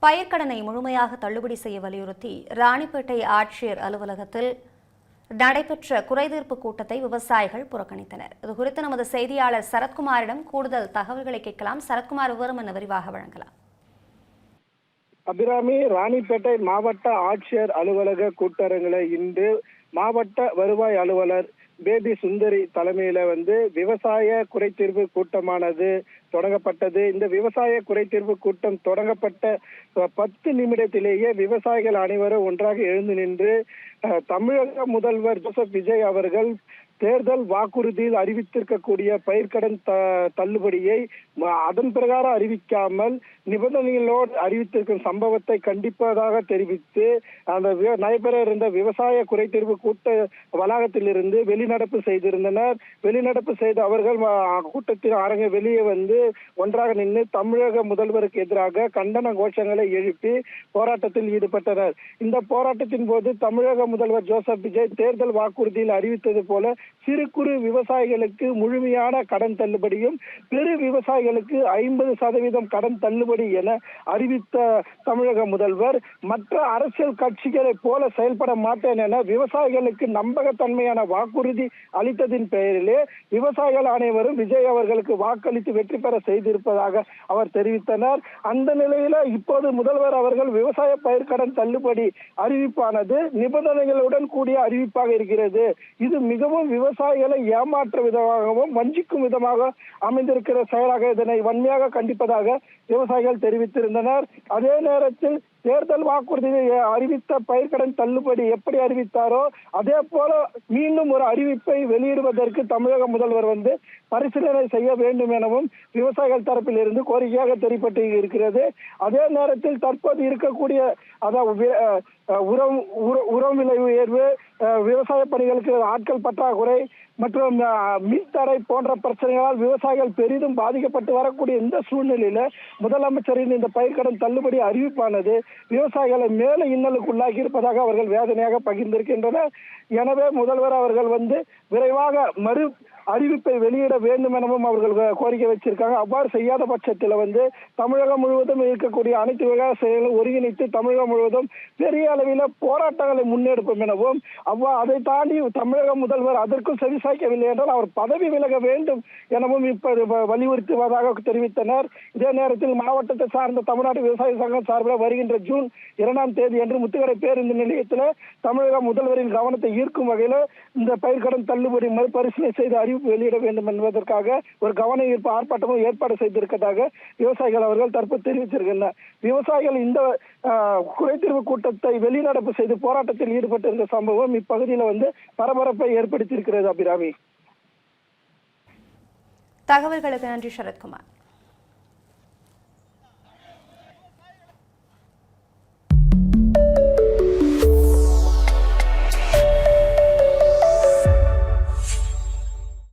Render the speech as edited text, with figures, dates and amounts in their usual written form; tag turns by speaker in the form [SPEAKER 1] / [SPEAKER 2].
[SPEAKER 1] பயிர்க்கடனை முழுமையாக தள்ளுபடி செய்ய வலியுறுத்தி ராணிப்பேட்டை ஆட்சியர் அலுவலகத்தில் நடைபெற்ற குறைதீர்ப்பு கூட்டத்தை விவசாயிகள் புறக்கணித்தனர். இதுகுறித்து நமது செய்தியாளர் சரத்குமாரிடம் கூடுதல் தகவல்களை கேட்கலாம். சரத்குமார், விவரம் என்ன விரிவாக வழங்கலாம்?
[SPEAKER 2] அபிராமி, ராணிப்பேட்டை மாவட்ட ஆட்சியர் அலுவலக கூட்டரங்கில் இன்று மாவட்ட வருவாய் அலுவலர் பேபி சுந்தரி தலைமையில விவசாய குறைதீர்வு கூட்டமானது தொடங்கப்பட்டது. இந்த விவசாய குறைதீர்வு கூட்டம் தொடங்கப்பட்ட 10 நிமிடத்திலேயே விவசாயிகள் அனைவரும் ஒன்றாக எழுந்து நின்று தமிழக முதல்வர் ஜோசப் விஜய் அவர்கள் தேர்தல் வாக்குறுதியில் அறிவித்திருக்கக்கூடிய பயிர்க்கடன் தள்ளுபடியை அதன் பிரகாரம் அறிவிக்காமல் நிபந்தனைகளோடு அறிவித்திருக்கும் சம்பவத்தை கண்டிப்பதாக தெரிவித்து அந்த நடைபெற இருந்த விவசாய குறைதீர்வு கூட்ட வளாகத்திலிருந்து வெளிநடப்பு செய்திருந்தனர். வெளிநடப்பு செய்த அவர்கள் கூட்டத்தின் அரங்க வெளியே ஒன்றாக நின்று தமிழக முதல்வருக்கு எதிராக கண்டன கோஷங்களை எழுப்பி போராட்டத்தில் ஈடுபட்டனர். இந்த போராட்டத்தின் போது தமிழக முதல்வர் ஜோசப் விஜய் தேர்தல் வாக்குறுதியில் அறிவித்தது போல சிறு குறு விவசாயிகளுக்கு முழுமையான கடன் தள்ளுபடியும் பெரு விவசாயிகளுக்கு 50% கடன் தள்ளுபடி என அறிவித்த தமிழக முதல்வர் மற்ற அரசியல் கட்சிகளை போல செயல்பட மாட்டேன் என விவசாயிகளுக்கு நம்பகத்தன்மையான வாக்குறுதி அளித்ததின் பெயரிலே விவசாயிகள் அனைவரும் விஜய் அவர்களுக்கு வாக்களித்து வெற்றி பெற செய்திருப்பதாக அவர் தெரிவித்தனர். அந்த நிலையில இப்போது முதல்வர் அவர்கள் விவசாய பயிர்க்கடன் தள்ளுபடி அறிவிப்பானது நிபந்தனைகளுடன் கூடிய அறிவிப்பாக இருக்கிறது. இது மிகவும் விவசாயிகளை ஏமாற்ற விதமாகவும் வஞ்சிக்கும் விதமாக அமைந்திருக்கிற செயலாக இதனை வன்மையாக கண்டிப்பதாக விவசாயிகள் தெரிவித்திருந்தனர். அதே நேரத்தில் தேர்தல் வாக்குறுதியை அறிவித்த பயிர்க்கடன் தள்ளுபடி எப்படி அறிவித்தாரோ அதே போல மீண்டும் ஒரு அறிவிப்பை வெளியிடுவதற்கு தமிழக முதல்வர் பரிசீலனை செய்ய வேண்டும் எனவும் விவசாயிகள் தரப்பில் இருந்து கோரிக்கையாக தெரிவிப்பட்டு இருக்கிறது. அதே நேரத்தில் தற்போது இருக்கக்கூடிய உரம் விலை உயர்வு, விவசாய பணிகளுக்கு ஆட்கள் பற்றாக்குறை மற்றும் மின்தடை போன்ற பிரச்சனைகளால் விவசாயிகள் பெரிதும் பாதிக்கப்பட்டு வரக்கூடிய இந்த சூழ்நிலையில முதலமைச்சரின் இந்த பயிர்க்கடன் தள்ளுபடி அறிவிப்பானது விவசாயிகளை மேலும் இன்னலுக்குள்ளாகி இருப்பதாக அவர்கள் வேதனையாக பகிர்ந்திருக்கின்றனர். எனவே முதல்வர் அவர்கள் விரைவாக மறு அறிவிப்பை வெளியிட வேண்டும் எனவும் அவர்கள் கோரிக்கை வச்சிருக்காங்க. அவ்வாறு செய்யாத பட்சத்தில் தமிழகம் முழுவதும் இருக்கக்கூடிய அனைத்து விவசாயிகளை ஒருங்கிணைத்து தமிழகம் முழுவதும் பெரிய அளவில் போராட்டங்களை முன்னெடுப்போம் எனவும் அதை தாண்டி தமிழக முதல்வர் அதற்கும் செவிசாய்க்கவில்லை என்றால் அவர் பதவி விலக வேண்டும் எனவும் இப்ப வலியுறுத்துவதாக தெரிவித்தனர். இதே நேரத்தில் மாவட்டத்தை சார்ந்த தமிழ்நாடு விவசாய சங்கம் சார்பில் வருகின்ற ஜூன் 2ஆம் தேதி அன்று முத்துக்கடை பேருந்து நிலையத்தில் தமிழக முதல்வரின் கவனத்தை ஈர்க்கும் வகையில் இந்த பயிர்க்கடன் தள்ளுபடி மறுபரிசீலனை செய்து அறிவிப்பு வெளியிட வேண்டும் என்பதற்காக ஒரு கவன ஈர்ப்பு ஆர்ப்பாட்டமும் ஏற்பாடு செய்திருப்பதாக விவசாயிகள் அவர்கள் தற்போது தெரிவித்திருக்கின்றனர். விவசாயிகள் இந்த குறைதீர்வு கூட்டத்தை வெளிநடப்பு செய்து போராட்டத்தில் ஈடுபட்டிருந்த சம்பவம் இப்பகுதியில் பரபரப்பை ஏற்படுத்தியிருக்கிறது. அபிராமி,
[SPEAKER 1] தகவல்களுக்கு நன்றி சரத்குமார்.